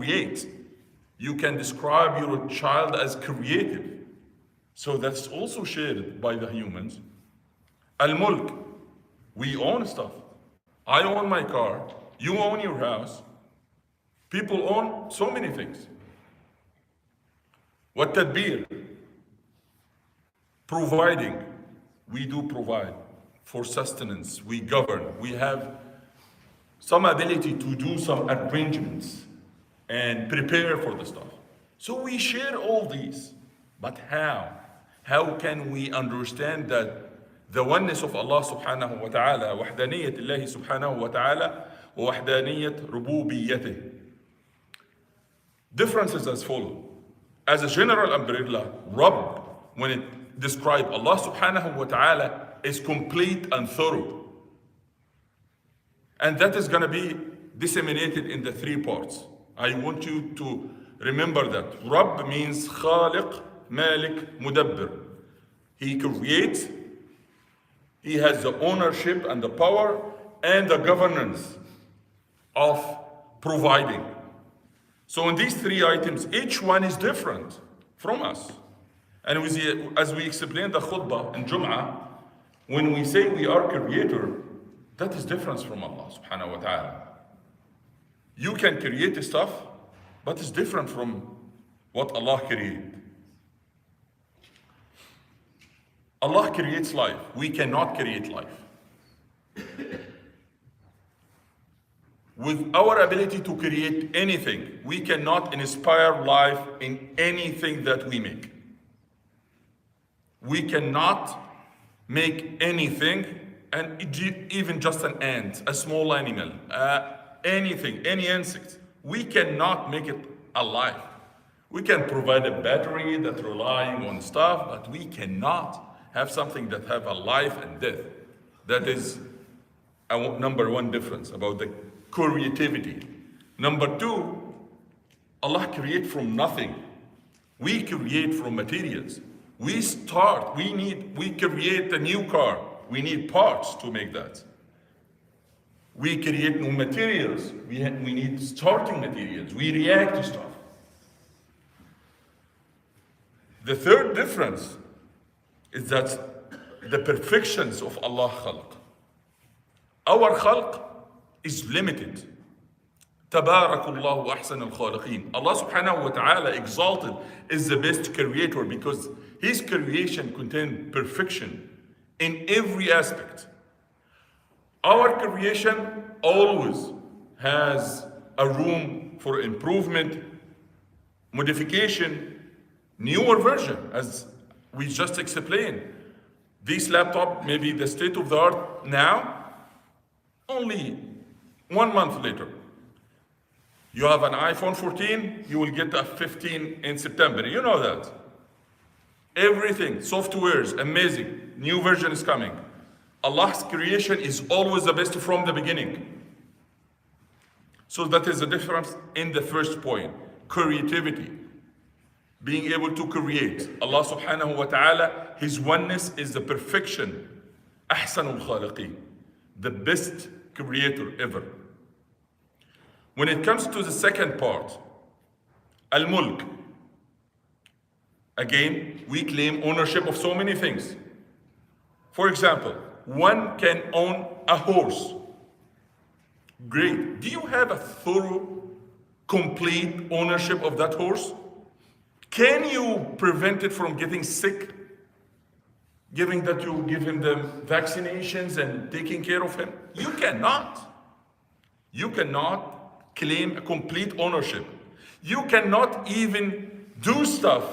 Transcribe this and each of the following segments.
create. You can describe your child as creative. So that's also shared by the humans. Al-mulk, we own stuff. I own my car, you own your house. People own so many things. What tadbir? Providing. We do provide for sustenance. We govern. We have some ability to do some arrangements and prepare for the stuff. So we share all these. But how? How can we understand that the oneness of Allah subhanahu wa ta'ala, وحدانية الله سبحانه وتعالى, ووحدانية ربوبيته? Differences as follow. As a general umbrella, Rabb, when it describes Allah subhanahu wa ta'ala, is complete and thorough. And that is going to be disseminated in the three parts. I want you to remember that. Rabb means Khaliq, Malik, Mudabbir. He creates, he has the ownership and the power and the governance of providing. So in these three items, each one is different from us. And as we explained the khutbah in Jum'ah, when we say we are creator, that is different from Allah subhanahu wa ta'ala. You can create stuff, but it's different from what Allah created. Allah creates life. We cannot create life. With our ability to create anything, we cannot inspire life in anything that we make. We cannot make anything, and even just an ant, a small animal, anything, any insect, we cannot make it alive. We can provide a battery that's relying on stuff, but we cannot have something that have a life and death. That is number one difference about the creativity. Number two, Allah create from nothing. We create from materials. We create a new car. We need parts to make that. We create new materials. We need starting materials. We react to stuff. The third difference is that the perfections of Allah khalq. Our khalq is limited. Tabarakallahu ahsan al-khaliqeen. Allah subhanahu wa ta'ala exalted is the best creator because his creation contains perfection in every aspect. Our creation always has a room for improvement, modification, newer version, as we just explained. This laptop may be the state of the art now, only 1 month later. You have an iPhone 14, you will get a 15 in September. You know that. Everything, software is amazing. New version is coming. Allah's creation is always the best from the beginning. So that is the difference in the first point. Creativity. Being able to create. Allah subhanahu wa ta'ala, his oneness is the perfection. Ahsanul khaliqeen. The best creator ever. When it comes to the second part, al-mulk. Again, we claim ownership of so many things. For example, one can own a horse. Great. Do you have a thorough, complete ownership of that horse? Can you prevent it from getting sick? Giving that you give him the vaccinations and taking care of him? You cannot. You cannot claim a complete ownership. You cannot even do stuff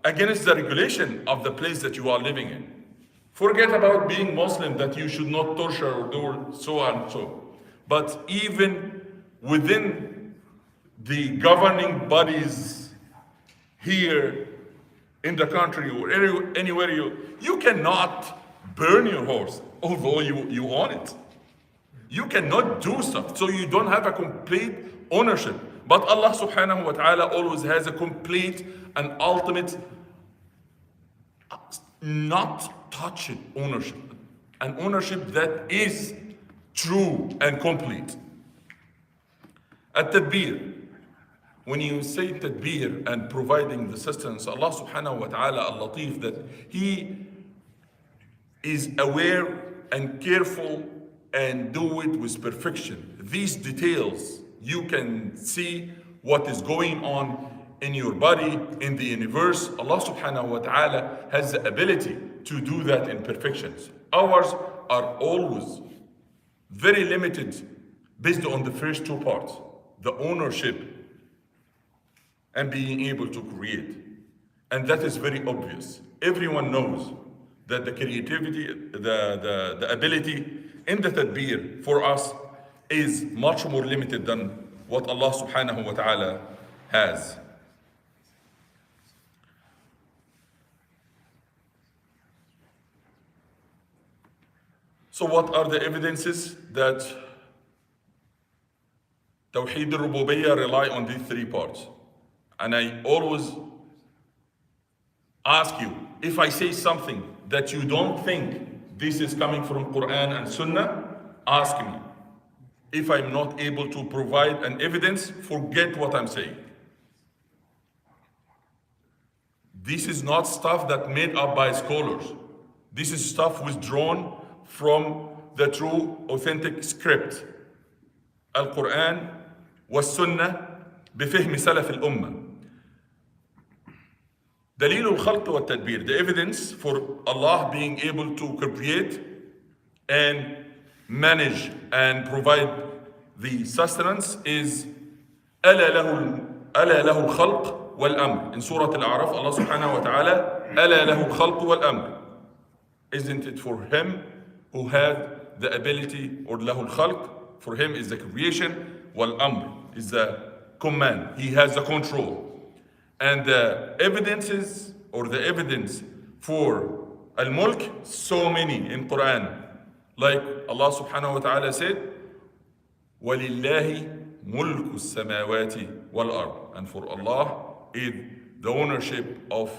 against the regulation of the place that you are living in. Forget about being Muslim, that you should not torture or do so and so. But even within the governing bodies here in the country or anywhere you cannot burn your horse, although you own it. You cannot do stuff, so you don't have a complete ownership. But Allah subhanahu wa ta'ala always has a complete and ultimate, not touched ownership. An ownership that is true and complete. At-tadbir. when you say tadbir and providing the sustenance, Allah subhanahu wa ta'ala al-Latif, that He is aware and careful and do it with perfection. These details, you can see what is going on in your body, in the universe. Allah subhanahu wa ta'ala has the ability to do that in perfections. Ours are always very limited based on the first two parts, the ownership and being able to create. And that is very obvious. Everyone knows that the creativity, the ability in the tadbir for us is much more limited than what Allah subhanahu wa ta'ala has. So what are the evidences that Tawheed al-Rububiyyah rely on these three parts? And I always ask you, if I say something that you don't think this is coming from Quran and Sunnah, ask me. If I'm not able to provide an evidence, forget what I'm saying. This is not stuff that made up by scholars. This is stuff withdrawn from the true authentic script. Al-Quran was-Sunnah بفهم سلف الأمة. دليل الخلق والتدبير, the evidence for Allah being able to create and manage and provide the sustenance is ألا له الخلق والأمر. In Surah Al-A'raf, Allah subhanahu wa ta'ala, ألا له الخلق والأمر. Isn't it for Him who had the ability, or له الخلق, for Him is the creation, والأمر is the command. He has the control. And the evidences, or the evidence for al-mulk, so many in Quran. Like Allah subhanahu wa ta'ala said, وَلِلَّهِ مُلْكُ السَّمَاوَاتِ وَالْأَرْضِ. And for Allah is the ownership of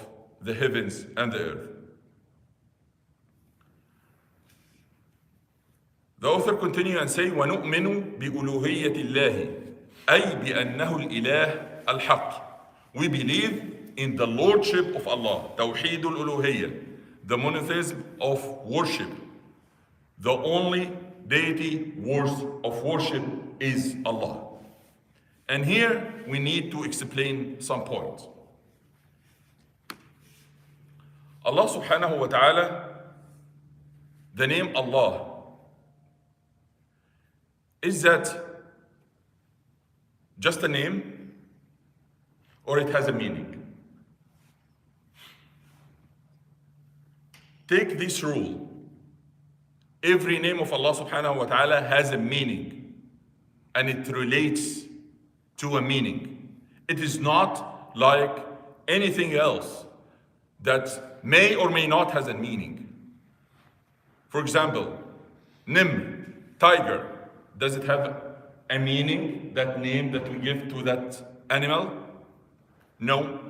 the heavens and the earth. The author continue and say, وَنُؤْمِنُ بِأُلُوهِيَّةِ اللَّهِ أي بأنه الإله الحق. We believe in the lordship of Allah, Tawheed al-Uluhiyyah, the monotheism of worship. The only deity worth of worship is Allah. And here we need to explain some points. Allah subhanahu wa ta'ala, the name Allah, is that just a name, or it has a meaning? Take this rule. Every name of Allah subhanahu wa ta'ala has a meaning, and it relates to a meaning. It is not like anything else that may or may not has a meaning. For example, Nimr, tiger, does it have a meaning, that name that we give to that animal? No.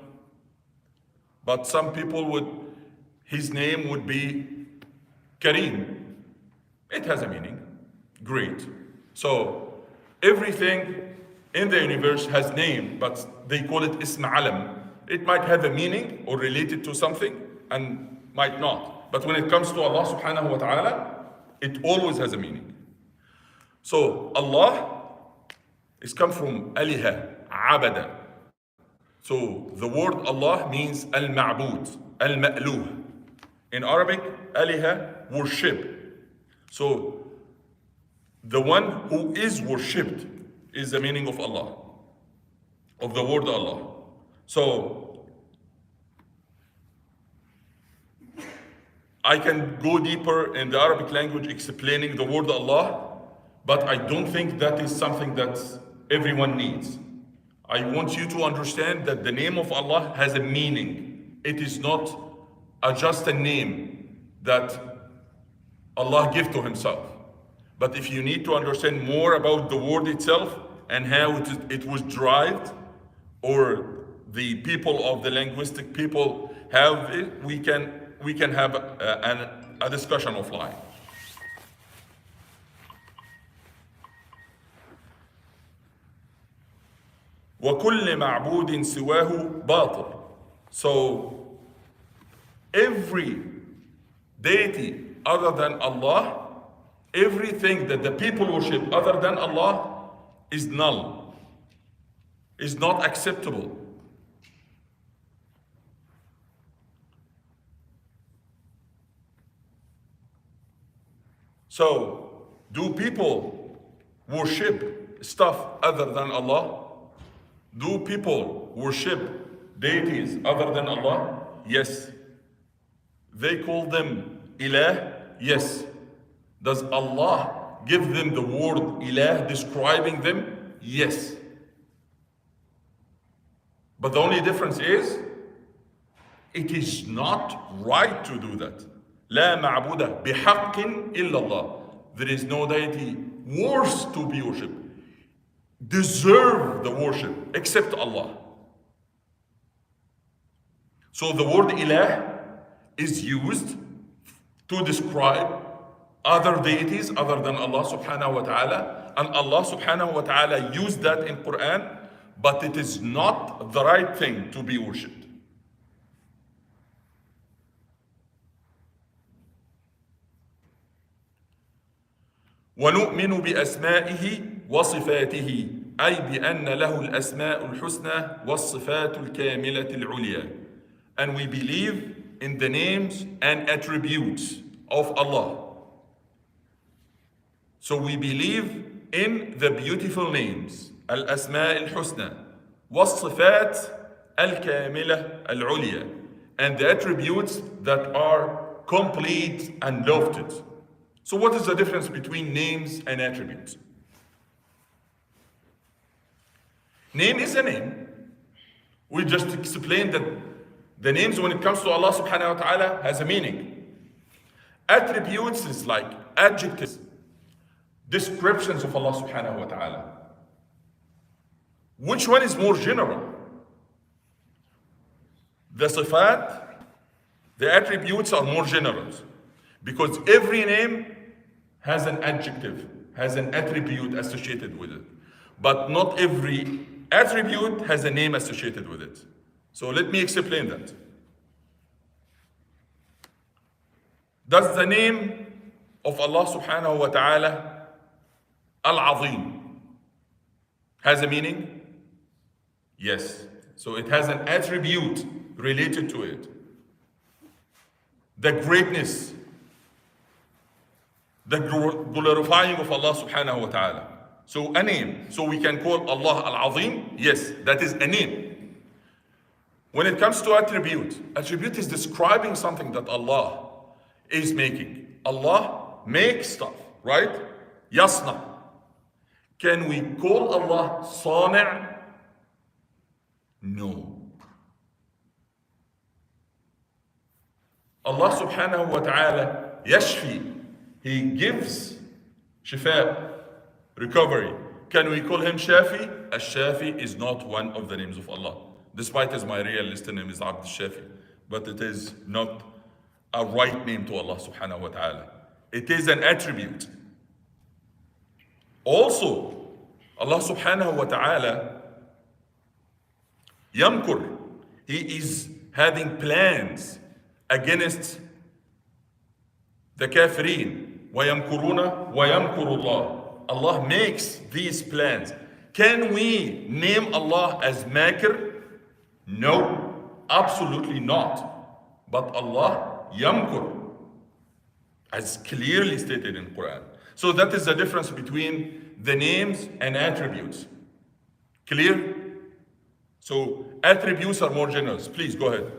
But some people would, his name would be Kareem. It has a meaning. Great. So everything in the universe has name, but they call it Ism Alam. It might have a meaning or related to something and might not. But when it comes to Allah subhanahu wa ta'ala, it always has a meaning. So Allah is come from aliha, abada. So the word Allah means al-ma'bud, al-ma'luh. In Arabic, aliha, worship. So the one who is worshipped is the meaning of Allah, of the word Allah. So I can go deeper in the Arabic language explaining the word Allah, but I don't think that is something that everyone needs. I want you to understand that the name of Allah has a meaning. It is not just a name that Allah gives to Himself. But if you need to understand more about the word itself and how it was derived, or the people of the linguistic people have it, we can have a discussion offline. وَكُلِّ مَعْبُودٍ سِوَاهُ بَاطِلٌ. So, every deity other than Allah, everything that the people worship other than Allah is null, is not acceptable. So, do people worship stuff other than Allah? Do people worship deities other than Allah? Yes. They call them ilah? Yes. Does Allah give them the word ilah describing them? Yes. But the only difference is, it is not right to do that. لا معبود بحق إلا الله. There is no deity worth to be worshipped, deserve the worship, except Allah. So the word ilah is used to describe other deities other than Allah subhanahu wa ta'ala, and Allah subhanahu wa ta'ala used that in Quran, but it is not the right thing to be worshipped. ونؤمن بأسمائه وصفاته أي بأن له الأسماء الحسنى والصفات الكاملة العليا. And we believe in the names and attributes of Allah. So we believe in the beautiful names, الأسماء الحسنى والصفات الكاملة العليا, and the attributes that are complete and lofted. So what is the difference between names and attributes? Name is a name. We just explained that the names when it comes to Allah subhanahu wa ta'ala has a meaning. Attributes is like adjectives, descriptions of Allah subhanahu wa ta'ala. Which one is more general? The sifat, the attributes are more general, because every name has an adjective, has an attribute associated with it. But not every attribute has a name associated with it. So let me explain that. Does the name of Allah subhanahu wa ta'ala, Al-Azim, has a meaning? Yes. So it has an attribute related to it. The greatness, the glorifying of Allah subhanahu wa ta'ala. So a name. So we can call Allah Al-Azim. Yes, that is a name. When it comes to attribute is describing something that Allah is making. Allah makes stuff, right? Yasna. Can we call Allah Sani'? No. Allah subhanahu wa ta'ala yashfi. He gives shifa, recovery. Can we call him Shafi? Ash-Shafi is not one of the names of Allah. Despite as my real list name is Abd al-Shafi. But it is not a right name to Allah subhanahu wa ta'ala. It is an attribute. Also, Allah subhanahu wa ta'ala yamkur. He is having plans against the kafirin. وَيَمْكُرُونَ وَيَمْكُرُ اللَّهُ. Allah makes these plans. Can we name Allah as Makir? No, absolutely not. But Allah Yamkur, as clearly stated in Quran. So that is the difference between the names and attributes. Clear? So attributes are more general. Please go ahead.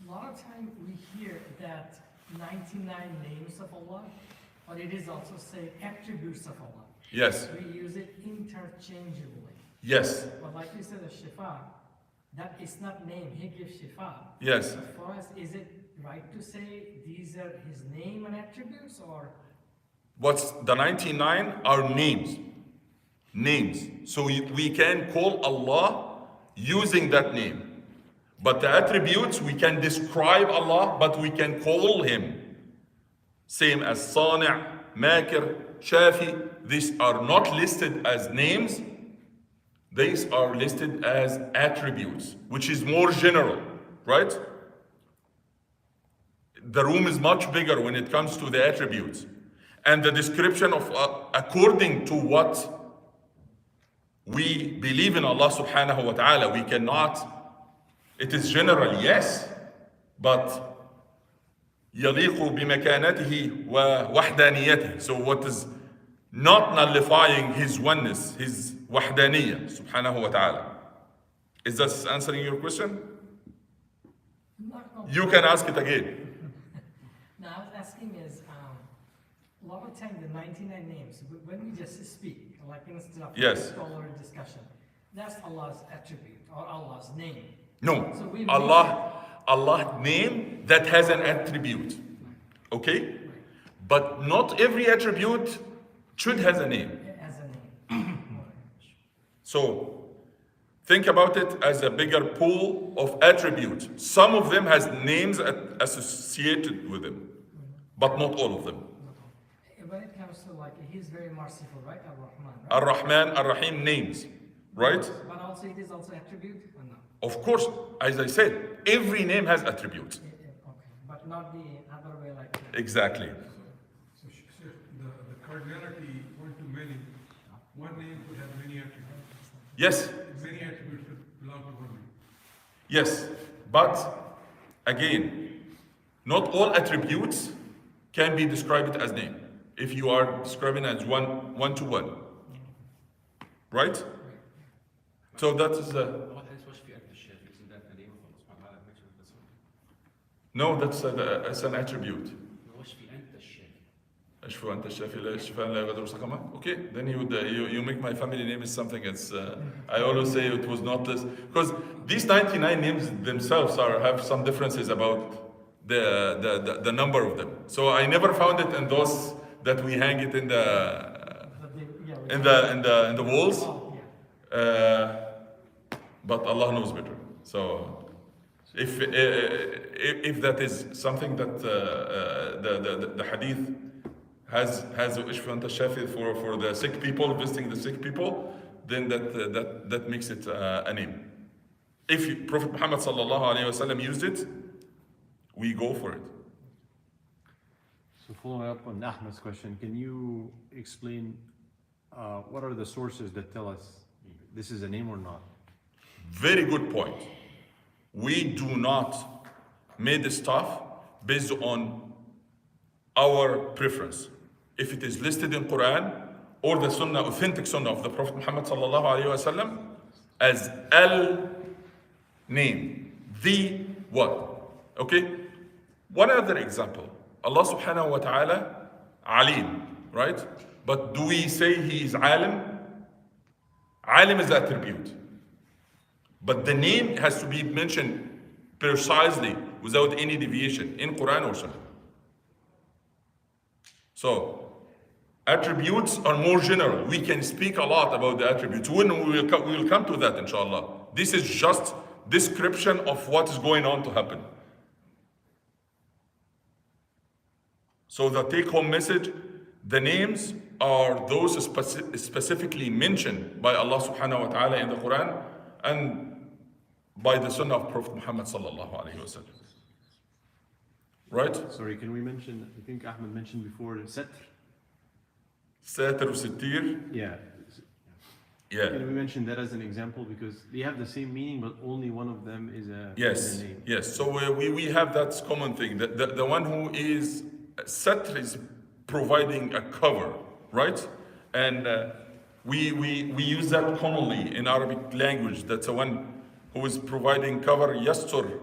A lot of times we hear that 99 names of Allah, but it is also say attributes of Allah. Yes. We use it interchangeably. Yes. But like you said, the Shifa, that is not name. He gives Shifa. Yes. So for us, is it right to say these are his name and attributes, or? What's the 99 are names. Names. So we can call Allah using that name. But the attributes, we can describe Allah, but we can call him. Same as Sani', Makir, Shafi. These are not listed as names. these are listed as attributes, which is more general, right? The room is much bigger when it comes to the attributes. And the description of, according to what we believe in Allah subhanahu wa ta'ala, we cannot, it is general, yes, but يليق بمكانته ووحدانيته. So what is not nullifying his oneness, his wahdaniyah subhanahu wa ta'ala. Is that answering your question? No. You can ask it again. Now, I was asking is, a lot of time the 99 names, when we just speak, like instead of Yes. scholar discussion, that's Allah's attribute or Allah's name. No, So we Allah name that has an attribute, okay? But not every attribute should has a name. As a name. So think about it as a bigger pool of attributes. Some of them has names associated with them, but not all of them. When it comes to like, he's very merciful, right? Ar-Rahman. Right? Ar-Rahman, Ar-Rahim names, right? But also it is also attribute or no? Of course, as I said, every name has attributes. Okay, but not the other way like that. Exactly. So, the cardinality one to many, one name could have many attributes. Yes, Many attributes could belong to one name. yes, but again, not all attributes can be described as name. If you are describing as one to one, right? So that is no, that's an attribute. أشفو أنت الشافي لا الشفاء لا يغادر سقما. Okay, then you make my family name is something. It's I always say it was not this because these 99 names themselves have some differences about the number of them. So I never found it in those that we hang it in the walls. Oh, yeah. But Allah knows better. So if that is something that the hadith has ishfa anta shafi for the sick people, visiting the sick people, then that makes it a name. If Prophet Muhammad sallallahu alaihi wasallam used it, we go for it. So following up on Ahmed's question, can you explain what are the sources that tell us this is a name or not? Very good point. We do not make the stuff based on our preference. If it is listed in Quran or the Sunnah, authentic Sunnah of the Prophet Muhammad sallallahu alaihi wasallam as al name, the what? Okay. One other example. Allah subhanahu wa ta'ala alim, right? But do we say he is alim? Alim is attribute. But the name has to be mentioned precisely without any deviation in Quran or Sunnah. So attributes are more general. We can speak a lot about the attributes. We will come to that inshallah. This is just description of what is going on to happen. So the take-home message, the names are those specifically mentioned by Allah subhanahu wa ta'ala in the Quran and by the Sunnah of Prophet Muhammad sallallahu alaihi wasallam. Right? Sorry, can we mention, I think Ahmed mentioned before, Satr? Satr or Sittir. Yeah. Yeah. Can we mention that as an example? Because they have the same meaning, but only one of them is Yes. is a name. Yes. So we have that common thing. The one who is Satr is providing a cover, right? And we use that commonly in Arabic language. That's the one who is providing cover, Yastur,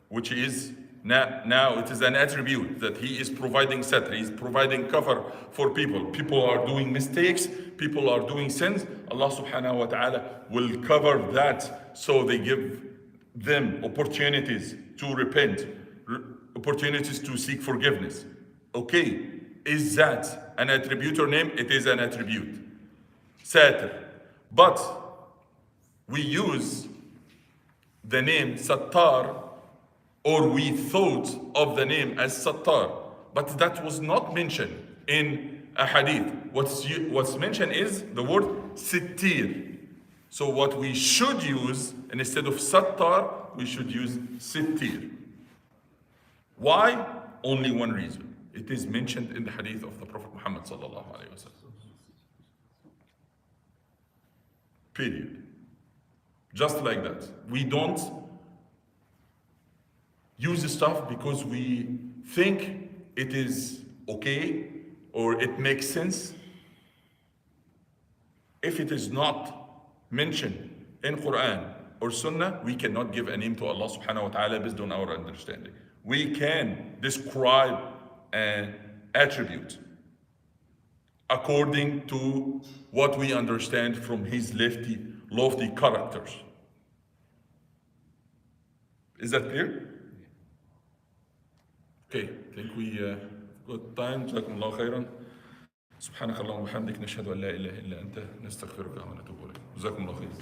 which is now it is an attribute that he is providing satr, he is providing cover for people. People are doing mistakes, people are doing sins. Allah subhanahu wa ta'ala will cover that, so they give them opportunities to repent, opportunities to seek forgiveness. Okay, is that an attribute or name? It is an attribute, satr. But we use the name Sattar, or we thought of the name as Sattar, but that was not mentioned in a hadith. What's mentioned is the word Sittir. So what we should use, instead of sattar, we should use sittir. Why? Only one reason. It is mentioned in the hadith of the Prophet Muhammad sallallahu alaihi wasallam. Period. Just like that. We don't use the stuff because we think it is okay or it makes sense. If it is not mentioned in Quran or Sunnah, we cannot give a name to Allah subhanahu wa ta'ala based on our understanding. We can describe an attribute according to what we understand from his lofty characters. Is that clear? Okay, I think we got time. جزاكم الله خيرا. سبحانك اللهم وبحمدك نشهد أن لا إله إلا أنت نستغفرك ونتوب إليك. جزاكم الله خيرا.